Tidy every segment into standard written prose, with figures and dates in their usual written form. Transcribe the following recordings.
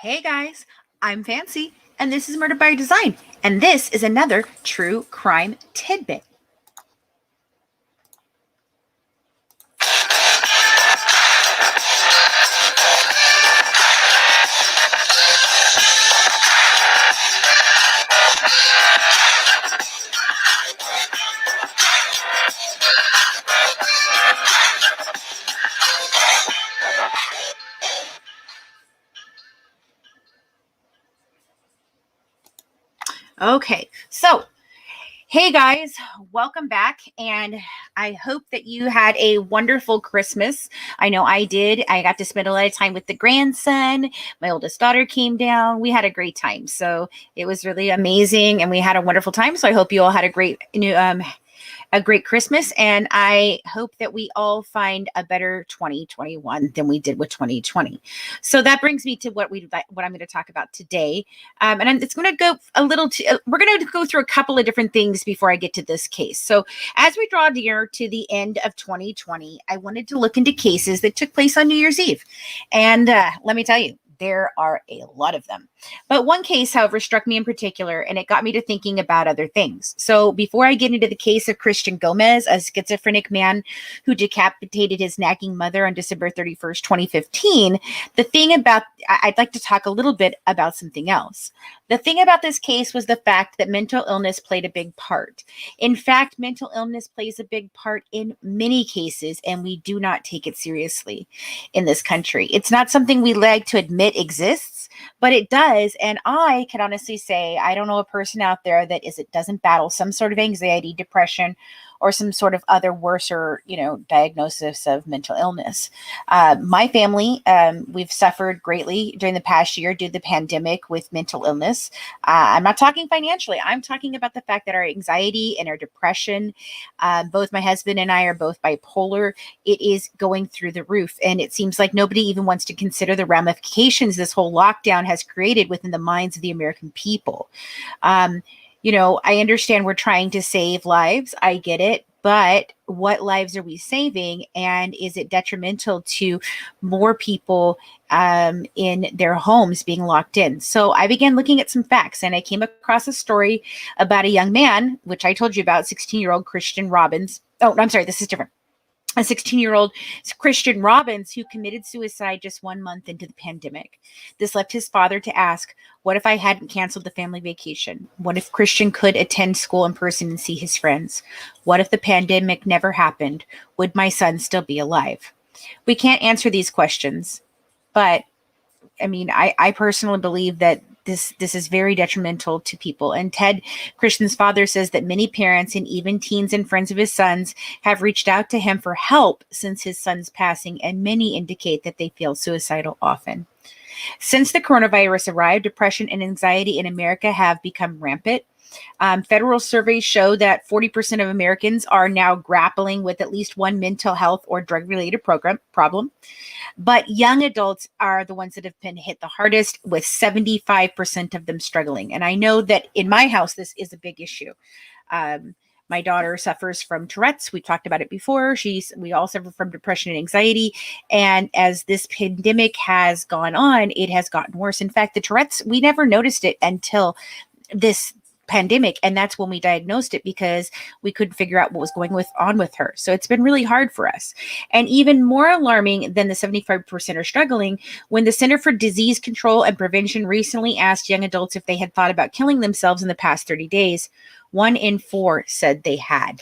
Hey guys, I'm Fancy, and this is Murder by Design, and this is another true crime tidbit. Okay, so hey guys, welcome back, and I hope that you had a wonderful Christmas. I know I did. I got to spend a lot of time with the grandson. My oldest daughter came down. We had a great time, so it was really amazing, and we had a wonderful time. So I hope you all had a great Christmas, and I hope that we all find a better 2021 than we did with 2020. So that brings me to what I'm going to talk about today, it's going to go a little. We're going to go through a couple of different things before I get to this case. So as we draw near to the end of 2020, I wanted to look into cases that took place on New Year's Eve, and let me tell you, there are a lot of them. But one case, however, struck me in particular, and it got me to thinking about other things. So before I get into the case of Christian Gomez, a schizophrenic man who decapitated his nagging mother on December 31st, 2015, I'd like to talk a little bit about something else. The thing about this case was the fact that mental illness played a big part. In fact, mental illness plays a big part in many cases, and we do not take it seriously in this country. It's not something we like to admit exists, but it does. And I can honestly say, I don't know a person out there that doesn't battle some sort of anxiety, depression, or some sort of other worse or, diagnosis of mental illness. My family, we've suffered greatly during the past year due to the pandemic with mental illness. I'm not talking financially. I'm talking about the fact that our anxiety and our depression, both my husband and I are both bipolar. It is going through the roof. And it seems like nobody even wants to consider the ramifications this whole lockdown has created within the minds of the American people. I understand we're trying to save lives. I get it. But what lives are we saving? And is it detrimental to more people in their homes being locked in? So I began looking at some facts, and I came across a story about a young man, which I told you about, 16-year-old Christian Robbins. Oh, I'm sorry, this is different. A 16-year-old Christian Robbins who committed suicide just 1 month into the pandemic. This left his father to ask, what if I hadn't canceled the family vacation? What if Christian could attend school in person and see his friends? What if the pandemic never happened? Would my son still be alive? We can't answer these questions, but I personally believe that this is very detrimental to people. And Ted, Christian's father, says that many parents and even teens and friends of his sons have reached out to him for help since his son's passing, and many indicate that they feel suicidal often. Since the coronavirus arrived, depression and anxiety in America have become rampant. Federal surveys show that 40% of Americans are now grappling with at least one mental health or drug-related problem. But young adults are the ones that have been hit the hardest, with 75% of them struggling. And I know that in my house, this is a big issue. My daughter suffers from Tourette's. We talked about it before. We all suffer from depression and anxiety. And as this pandemic has gone on, it has gotten worse. In fact, the Tourette's, we never noticed it until this pandemic, and that's when we diagnosed it, because we couldn't figure out what was going on with her. So it's been really hard for us. And even more alarming than the 75% are struggling, when the Center for Disease Control and Prevention recently asked young adults if they had thought about killing themselves in the past 30 days, 1 in 4 said they had.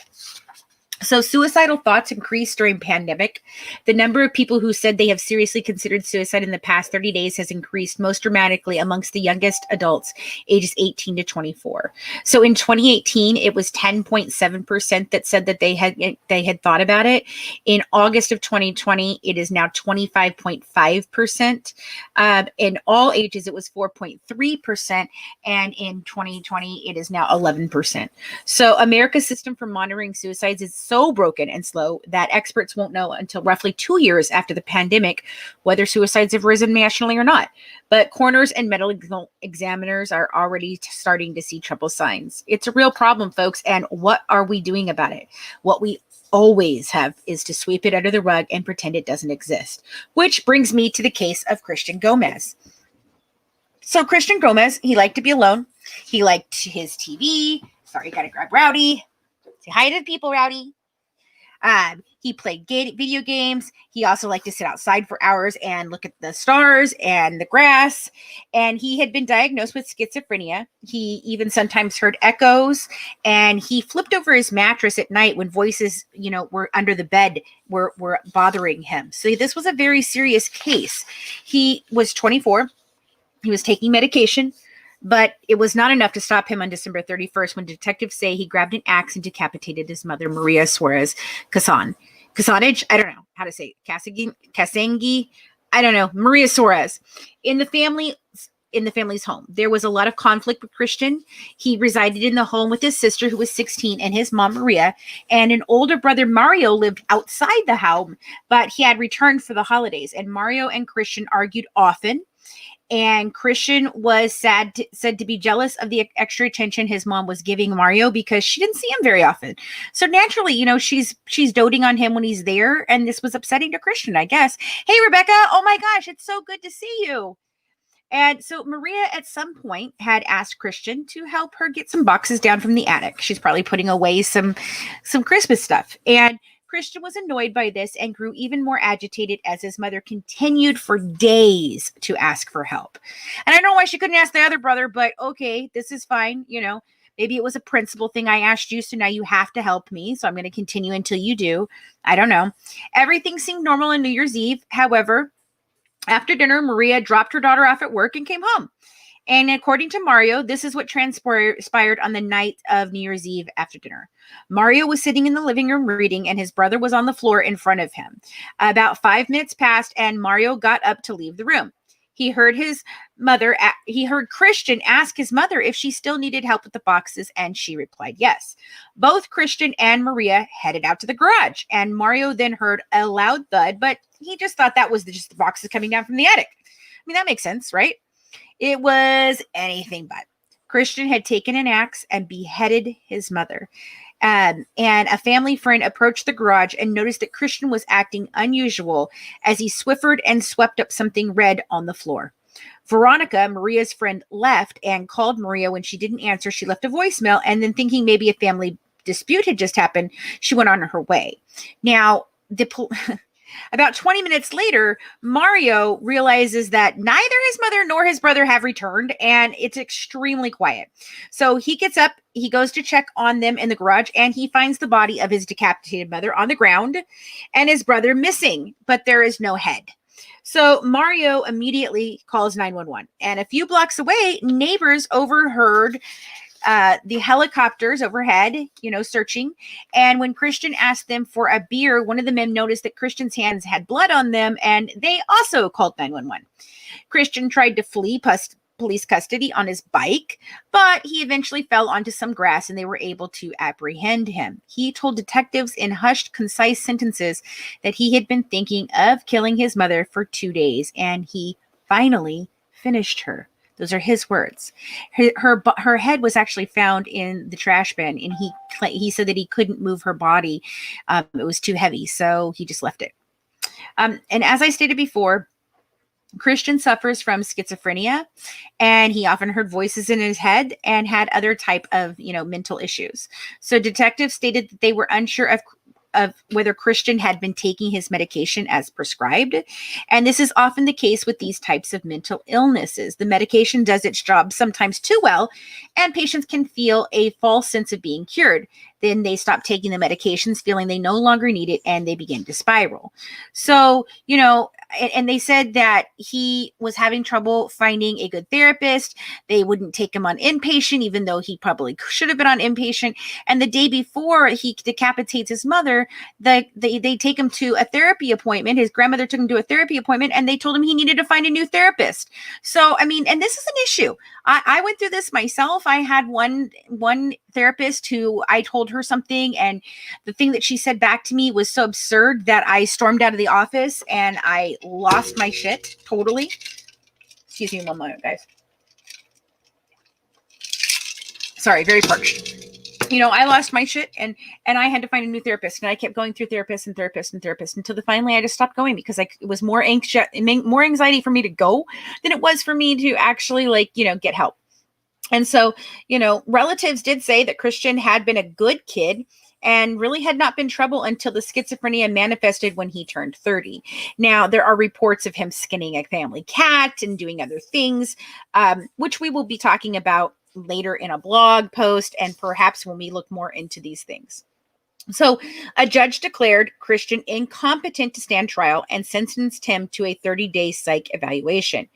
So suicidal thoughts increased during pandemic. The number of people who said they have seriously considered suicide in the past 30 days has increased most dramatically amongst the youngest adults, ages 18 to 24. So in 2018, it was 10.7% that said that they had thought about it. In August of 2020, it is now 25.5%. In all ages, it was 4.3%. And in 2020, it is now 11%. So America's system for monitoring suicides is so broken and slow that experts won't know until roughly 2 years after the pandemic whether suicides have risen nationally or not. But coroners and medical examiners are already starting to see trouble signs. It's a real problem, folks. And what are we doing about it? What we always have is to sweep it under the rug and pretend it doesn't exist. Which brings me to the case of Christian Gomez. So Christian Gomez, he liked to be alone. He liked his TV. Sorry, gotta grab Rowdy. Say hi to the people, Rowdy. He played video games. He also liked to sit outside for hours and look at the stars and the grass. And he had been diagnosed with schizophrenia. He even sometimes heard echoes, and he flipped over his mattress at night when voices, were under the bed were bothering him. So this was a very serious case. He was 24. He was taking medication, but it was not enough to stop him on December 31st when detectives say he grabbed an axe and decapitated his mother, Maria Suarez Casanage. I don't know how to say it. Casangi. I don't know. Maria Suarez. In the family's home, there was a lot of conflict with Christian. He resided in the home with his sister, who was 16, and his mom, Maria, and an older brother, Mario, lived outside the home, but he had returned for the holidays. And Mario and Christian argued often. And Christian was said to be jealous of the extra attention his mom was giving Mario because she didn't see him very often. So naturally, she's doting on him when he's there. And this was upsetting to Christian, I guess. Hey, Rebecca. Oh my gosh, it's so good to see you. And so Maria at some point had asked Christian to help her get some boxes down from the attic. She's probably putting away some Christmas stuff. And Christian was annoyed by this and grew even more agitated as his mother continued for days to ask for help. And I don't know why she couldn't ask the other brother, but okay, this is fine. Maybe it was a principle thing. I asked you, so now you have to help me. So I'm going to continue until you do. I don't know. Everything seemed normal on New Year's Eve. However, after dinner, Maria dropped her daughter off at work and came home. And according to Mario, this is what transpired on the night of New Year's Eve after dinner. Mario was sitting in the living room reading, and his brother was on the floor in front of him. About 5 minutes passed, and Mario got up to leave the room. He heard Christian ask his mother if she still needed help with the boxes, and she replied yes. Both Christian and Maria headed out to the garage, and Mario then heard a loud thud, but he just thought that was just the boxes coming down from the attic. I mean, that makes sense, right? It was anything but. Christian had taken an axe and beheaded his mother. And a family friend approached the garage and noticed that Christian was acting unusual as he swiffered and swept up something red on the floor. Veronica, Maria's friend, left and called Maria. When she didn't answer, she left a voicemail, and then thinking maybe a family dispute had just happened, she went on her way. Now, about 20 minutes later, Mario realizes that neither his mother nor his brother have returned, and it's extremely quiet. So he gets up, he goes to check on them in the garage, and he finds the body of his decapitated mother on the ground and his brother missing, but there is no head. So Mario immediately calls 911, and a few blocks away, neighbors overheard the helicopters overhead, searching. And when Christian asked them for a beer, one of the men noticed that Christian's hands had blood on them, and they also called 911. Christian tried to flee police custody on his bike, but he eventually fell onto some grass and they were able to apprehend him. He told detectives in hushed, concise sentences that he had been thinking of killing his mother for 2 days, and he finally finished her. Those are his words. Her head was actually found in the trash bin, and he said that he couldn't move her body. It was too heavy, so he just left it. And as I stated before, Christian suffers from schizophrenia, and he often heard voices in his head and had other type of, mental issues. So detectives stated that they were unsure of whether Christian had been taking his medication as prescribed. And this is often the case with these types of mental illnesses. The medication does its job sometimes too well, and patients can feel a false sense of being cured. Then they stop taking the medications, feeling they no longer need it, and they begin to spiral. So, and they said that he was having trouble finding a good therapist. They wouldn't take him on inpatient, even though he probably should have been on inpatient. And the day before he decapitates his mother, they take him to a therapy appointment. His grandmother took him to a therapy appointment, and they told him he needed to find a new therapist. So, and this is an issue. I went through this myself. I had one therapist who I told her something, and the thing that she said back to me was so absurd that I stormed out of the office and I lost my shit totally. Excuse me one moment, guys. Sorry, very parched. I lost my shit and I had to find a new therapist, and I kept going through therapists and therapists and therapists until finally I just stopped going because it was more anxiety for me to go than it was for me to actually get help. And so, relatives did say that Christian had been a good kid and really had not been trouble until the schizophrenia manifested when he turned 30. Now, there are reports of him skinning a family cat and doing other things, which we will be talking about later in a blog post and perhaps when we look more into these things. So, a judge declared Christian incompetent to stand trial and sentenced him to a 30-day psych evaluation.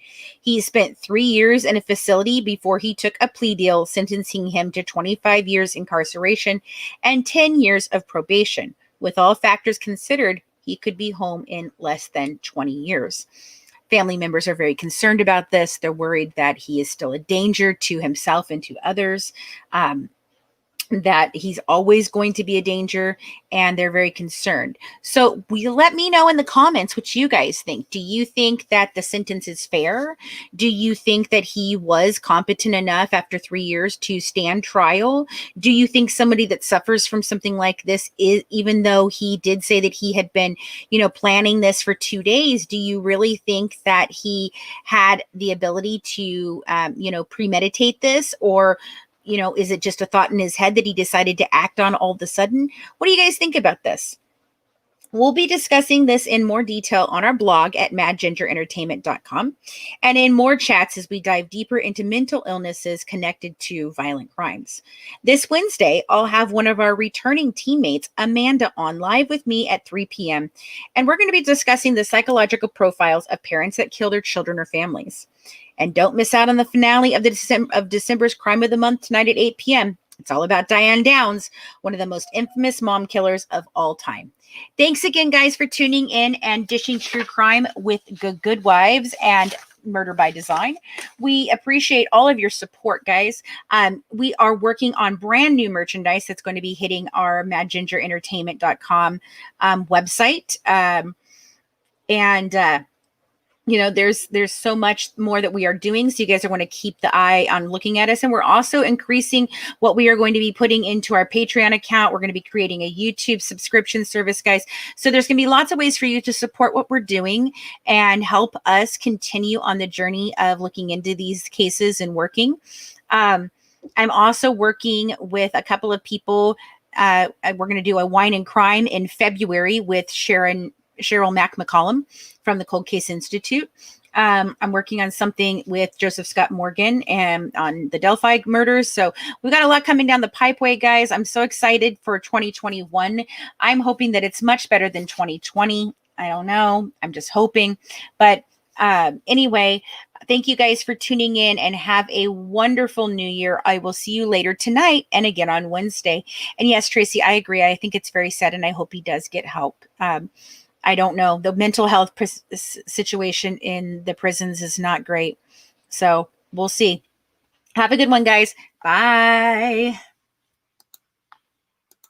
He spent 3 years in a facility before he took a plea deal, sentencing him to 25 years incarceration and 10 years of probation. With all factors considered, he could be home in less than 20 years. Family members are very concerned about this. They're worried that he is still a danger to himself and to others. That he's always going to be a danger, and they're very concerned. So let me know in the comments what you guys think. Do you think that the sentence is fair? Do you think that he was competent enough after 3 years to stand trial? Do you think somebody that suffers from something like this is, even though he did say that he had been, planning this for 2 days, do you really think that he had the ability to, premeditate this? Or is it just a thought in his head that he decided to act on all of a sudden? What do you guys think about this? We'll be discussing this in more detail on our blog at madgingerentertainment.com and in more chats as we dive deeper into mental illnesses connected to violent crimes. This Wednesday, I'll have one of our returning teammates, Amanda, on live with me at 3 p.m. And we're going to be discussing the psychological profiles of parents that kill their children or families. And don't miss out on the finale of December's Crime of the Month tonight at 8 p.m. It's all about Diane Downs, one of the most infamous mom killers of all time. Thanks again, guys, for tuning in and dishing true crime with Good Wives and Murder by Design. We appreciate all of your support, guys. We are working on brand new merchandise that's going to be hitting our madgingerentertainment.com website. There's so much more that we are doing. So you guys are going to keep the eye on looking at us. And we're also increasing what we are going to be putting into our Patreon account. We're going to be creating a YouTube subscription service, guys. So there's going to be lots of ways for you to support what we're doing and help us continue on the journey of looking into these cases and working. I'm also working with a couple of people. We're going to do a wine and crime in February with Cheryl Mack McCollum from the Cold Case Institute. I'm working on something with Joseph Scott Morgan and on the Delphi murders. So we've got a lot coming down the pipeway, guys. I'm so excited for 2021. I'm hoping that it's much better than 2020. I don't know. I'm just hoping. But anyway, thank you guys for tuning in and have a wonderful new year. I will see you later tonight and again on Wednesday. And yes, Tracy, I agree. I think it's very sad and I hope he does get help. I don't know. The mental health situation in the prisons is not great. So we'll see. Have a good one, guys. Bye.